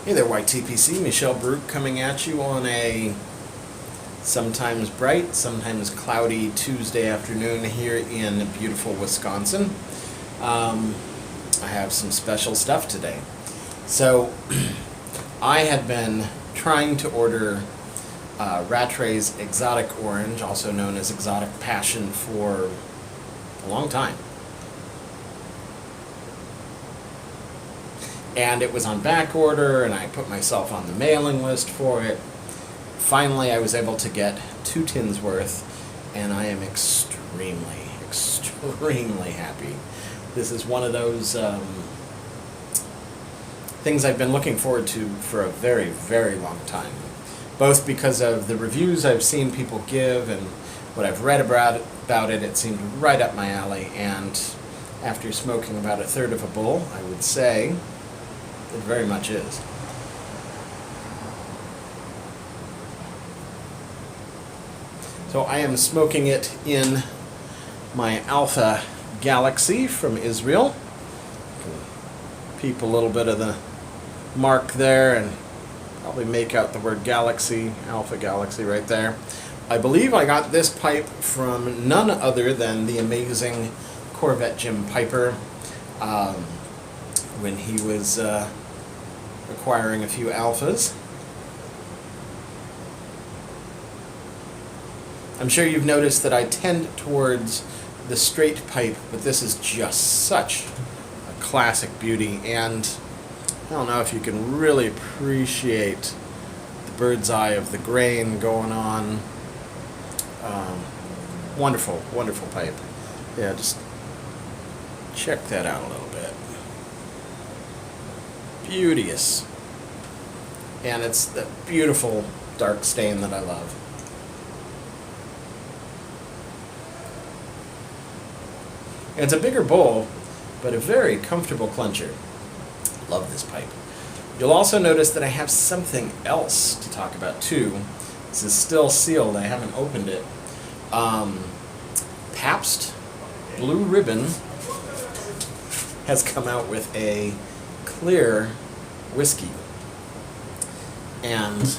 Hey there, YTPC. Michelle Baruch coming at you on a sometimes bright, sometimes cloudy Tuesday afternoon here in beautiful Wisconsin. I have some special stuff today. So, I had been trying to order Rattray's Exotic Orange, also known as Exotic Passion, for a long time. And it was on back order, and I put myself on the mailing list for it. Finally, I was able to get 2 tins worth, and I am extremely happy. This is one of those things I've been looking forward to for a very, very long time. Both because of the reviews I've seen people give and what I've read about it, it seemed right up my alley. And after smoking about 1/3 of a bowl, I would say it very much is. So I am smoking it in my Alpha Galaxy from Israel. You can peep a little bit of the mark there and probably make out the word Galaxy, Alpha Galaxy right there. I believe I got this pipe from none other than the amazing Corvette Jim Piper when he was acquiring a few Alphas. I'm sure you've noticed that I tend towards the straight pipe, but this is just such a classic beauty, and I don't know if you can really appreciate the bird's eye of the grain going on. Wonderful, wonderful pipe. Yeah, just check that out a little bit. Beauteous. And it's the beautiful dark stain that I love. And it's a bigger bowl, but a very comfortable clencher. Love this pipe. You'll also notice that I have something else to talk about too. This is still sealed, I haven't opened it. Pabst Blue Ribbon has come out with a clear whiskey. And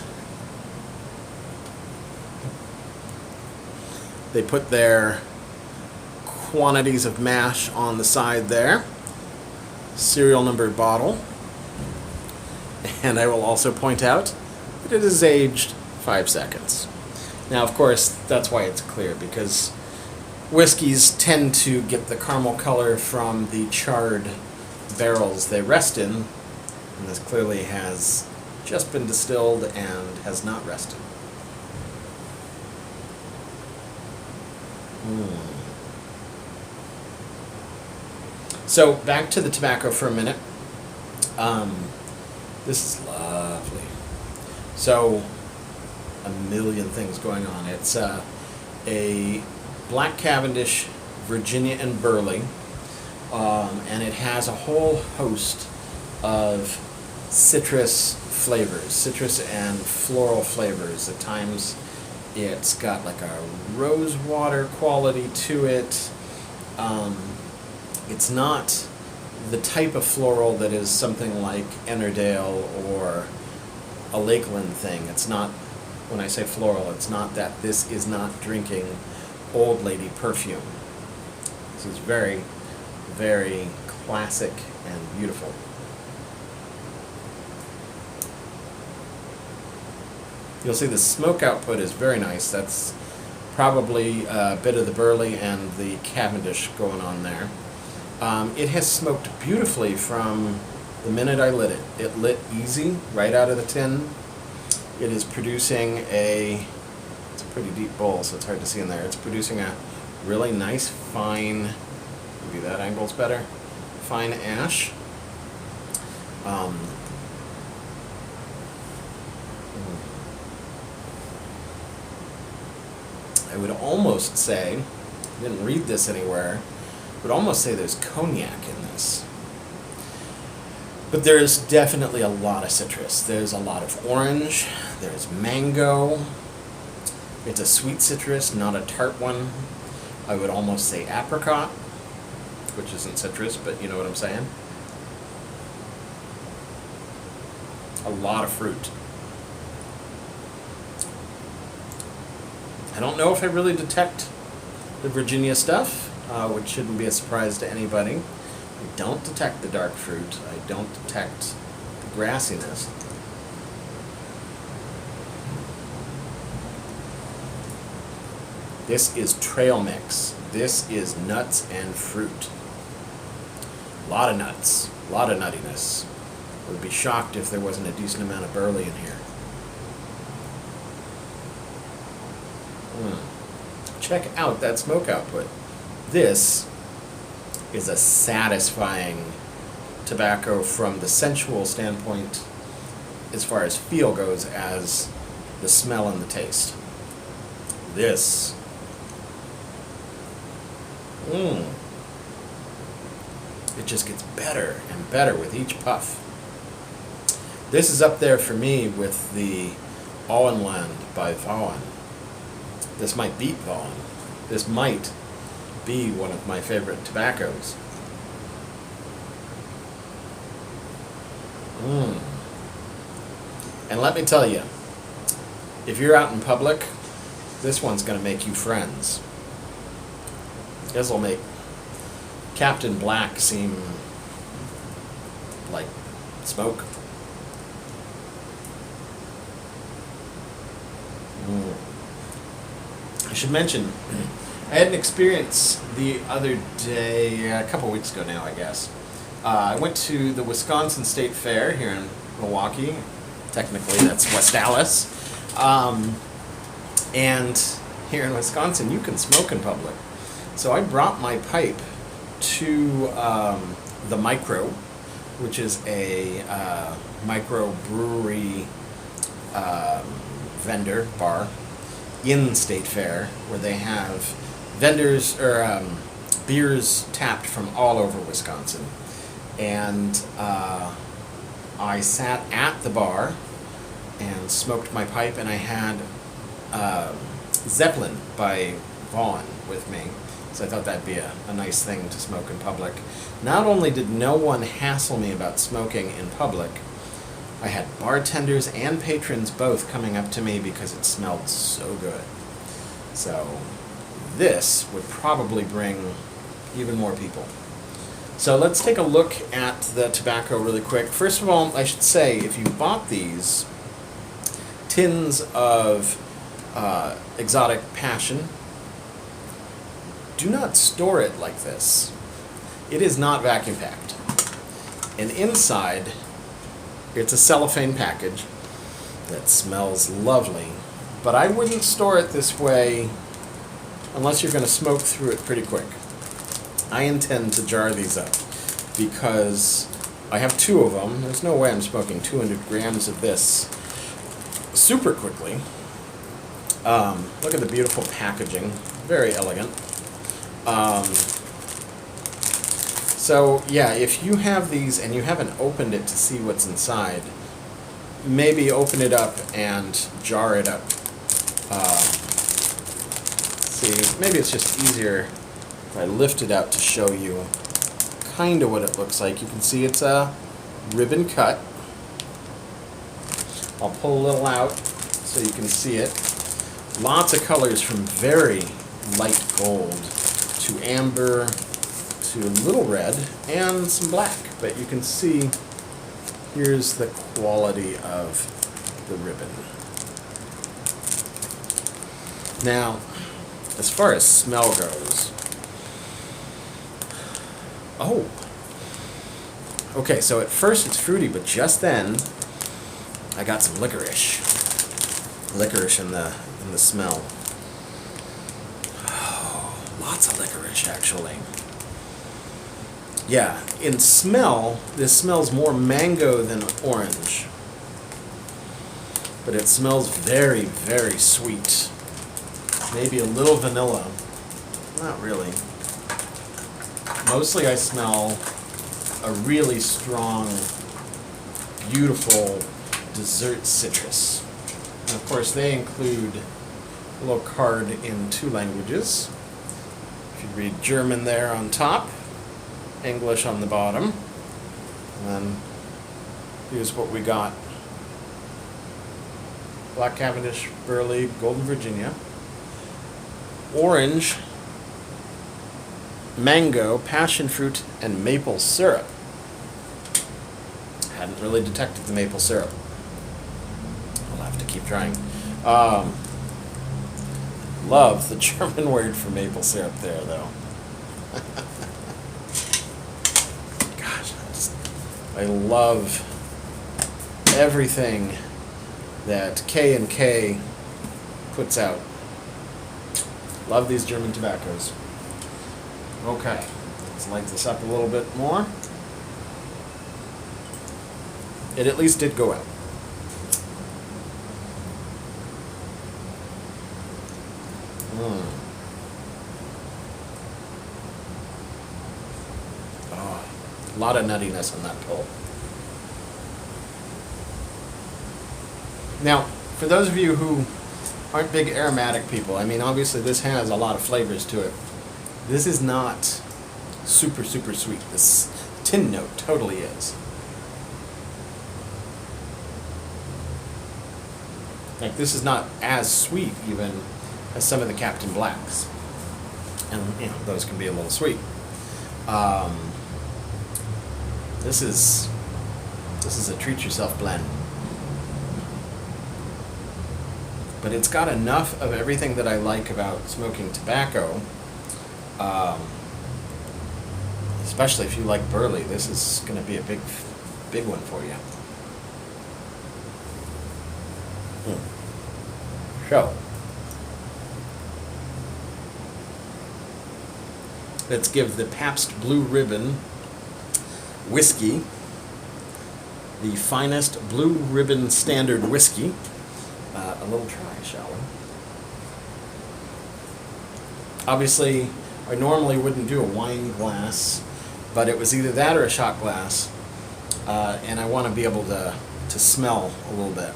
they put their quantities of mash on the side there. Serial numbered bottle. And I will also point out that it is aged 5 seconds. Now, of course, that's why it's clear, because whiskeys tend to get the caramel color from the charred barrels they rest in, and this clearly has just been distilled and has not rested. So, back to the tobacco for a minute. This is lovely. So, a million things going on. It's a Black Cavendish, Virginia and Burley, and it has a whole host of citrus flavors, citrus and floral flavors. At times, it's got like a rose water quality to it. It's not the type of floral that is something like Ennerdale or a Lakeland thing. It's not, when I say floral, it's not that. This is not drinking old lady perfume. This is very, very classic and beautiful. You'll see the smoke output is very nice. That's probably a bit of the Burley and the Cavendish going on there. It has smoked beautifully from the minute I lit it. It lit easy right out of the tin. It is producing it's a pretty deep bowl, so it's hard to see in there. It's producing a really nice, fine, maybe that angle's better, fine ash. I would almost say, I didn't read this anywhere, would almost say there's cognac in this. But there's definitely a lot of citrus. There's a lot of orange, there's mango. It's a sweet citrus, not a tart one. I would almost say apricot, which isn't citrus, but you know what I'm saying. A lot of fruit. I don't know if I really detect the Virginia stuff, which shouldn't be a surprise to anybody. I don't detect the dark fruit. I don't detect the grassiness. This is trail mix. This is nuts and fruit. A lot of nuts, a lot of nuttiness. I would be shocked if there wasn't a decent amount of burley in here. Check out that smoke output. This is a satisfying tobacco from the sensual standpoint as far as feel goes as the smell and the taste. This. It just gets better and better with each puff. This is up there for me with the Auenland by Vaughan. This might beat Vaughan. This might be one of my favorite tobaccos. And let me tell you, if you're out in public, this one's going to make you friends. This will make Captain Black seem like smoke. I should mention, I had an experience the other day, a couple weeks ago now, I guess. I went to the Wisconsin State Fair here in Milwaukee. Technically, that's West Dallas. And here in Wisconsin, you can smoke in public. So I brought my pipe to the Micro, which is a microbrewery vendor bar in State Fair, where they have vendors or beers tapped from all over Wisconsin. And I sat at the bar and smoked my pipe, and I had Zeppelin by Vaughan with me. So I thought that'd be a nice thing to smoke in public. Not only did no one hassle me about smoking in public, I had bartenders and patrons both coming up to me because it smelled so good. So this would probably bring even more people. So let's take a look at the tobacco really quick. First of all, I should say, if you bought these tins of exotic passion, do not store it like this. It is not vacuum packed. And inside, it's a cellophane package that smells lovely. But I wouldn't store it this way unless you're going to smoke through it pretty quick. I intend to jar these up because I have two of them. There's no way I'm smoking 200 grams of this super quickly. Look at the beautiful packaging. Very elegant. So yeah, if you have these and you haven't opened it to see what's inside, maybe open it up and jar it up. See, maybe it's just easier if I lift it out to show you kind of what it looks like. You can see it's a ribbon cut. I'll pull a little out so you can see it. Lots of colors from very light gold to amber to a little red and some black. But you can see here's the quality of the ribbon. Now, as far as smell goes, okay, so at first it's fruity, but just then I got some licorice in the smell. Oh, lots of licorice actually. Yeah, in smell, this smells more mango than orange, but it smells very, very sweet. Maybe a little vanilla. Not really. Mostly I smell a really strong, beautiful dessert citrus. And of course they include a little card in 2 languages. If you read German there on top, English on the bottom, and then here's what we got Black Cavendish, Burley, Golden Virginia. Orange, mango, passion fruit, and maple syrup. Hadn't really detected the maple syrup. I'll have to keep trying. Love the German word for maple syrup there, though. Gosh, I love everything that K&K puts out. Love these German tobaccos. Okay, let's light this up a little bit more. It at least did go out. Oh, a lot of nuttiness on that pull. Now, for those of you who aren't big aromatic people, I mean, obviously this has a lot of flavors to it. This is not super, super sweet. This tin note totally is. Like, this is not as sweet even as some of the Captain Blacks. And, you know, those can be a little sweet. This is a treat yourself blend. But it's got enough of everything that I like about smoking tobacco. Especially if you like burley, this is going to be a big one for you. So, let's give the Pabst Blue Ribbon whiskey, the finest Blue Ribbon standard whiskey, a little try, shall we? Obviously, I normally wouldn't do a wine glass, but it was either that or a shot glass, and I want to be able to smell a little bit.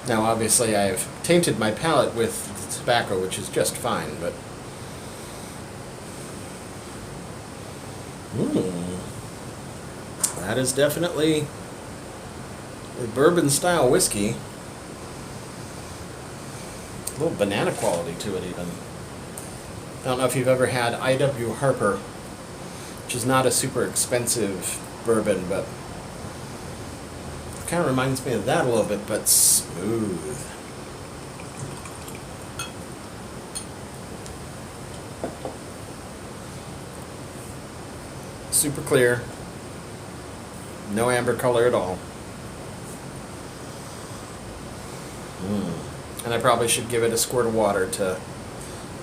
Now, obviously, I've tainted my palate with tobacco, which is just fine, but... that is definitely a bourbon-style whiskey. A little banana quality to it, even. I don't know if you've ever had I.W. Harper, which is not a super expensive bourbon, but kind of reminds me of that a little bit, but smooth. Super clear. No amber color at all. And I probably should give it a squirt of water to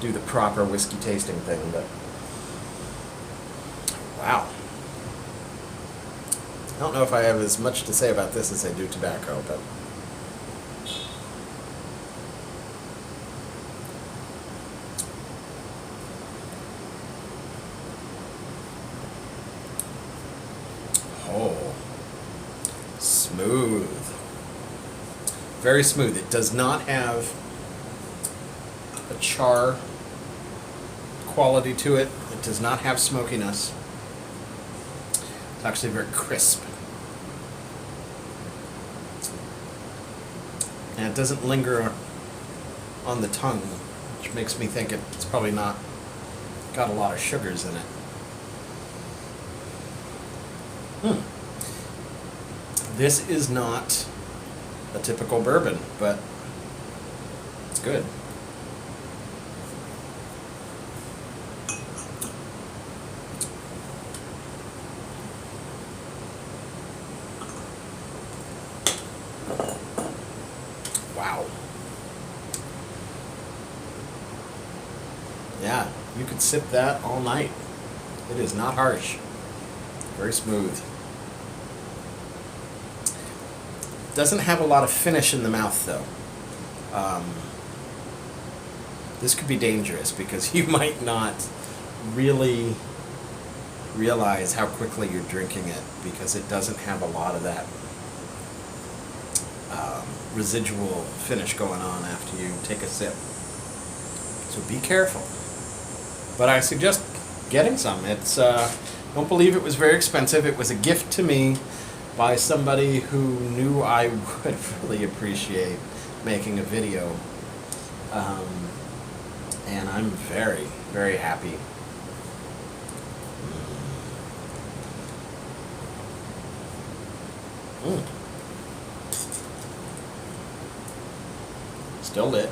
do the proper whiskey tasting thing, but wow. I don't know if I have as much to say about this as I do tobacco, but oh, smooth. Very smooth. It does not have a char quality to it. It does not have smokiness. It's actually very crisp. And it doesn't linger on the tongue, which makes me think it's probably not got a lot of sugars in it. This is not a typical bourbon, but it's good. Wow. Yeah, you could sip that all night. It is not harsh. Very smooth. Doesn't have a lot of finish in the mouth, though. this could be dangerous because you might not really realize how quickly you're drinking it because it doesn't have a lot of that residual finish going on after you take a sip. So be careful. But I suggest getting some. It's don't believe it was very expensive. It was a gift to me by somebody who knew I would really appreciate making a video. And I'm very, very happy. Still lit.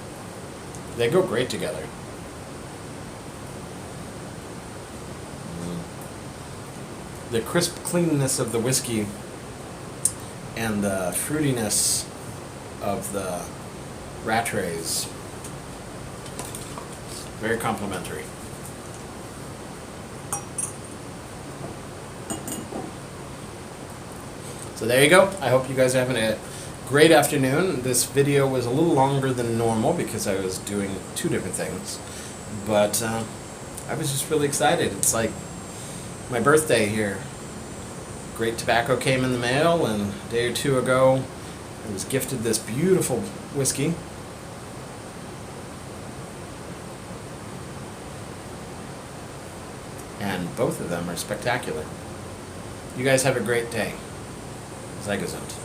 They go great together. The crisp cleanness of the whiskey and the fruitiness of the Rattrays, very complimentary. So there you go. I hope you guys are having a great afternoon. This video was a little longer than normal because I was doing two different things, but I was just really excited. It's like my birthday here. Great tobacco came in the mail, and a day or two ago I was gifted this beautiful whiskey. And both of them are spectacular. You guys have a great day. Zygazont.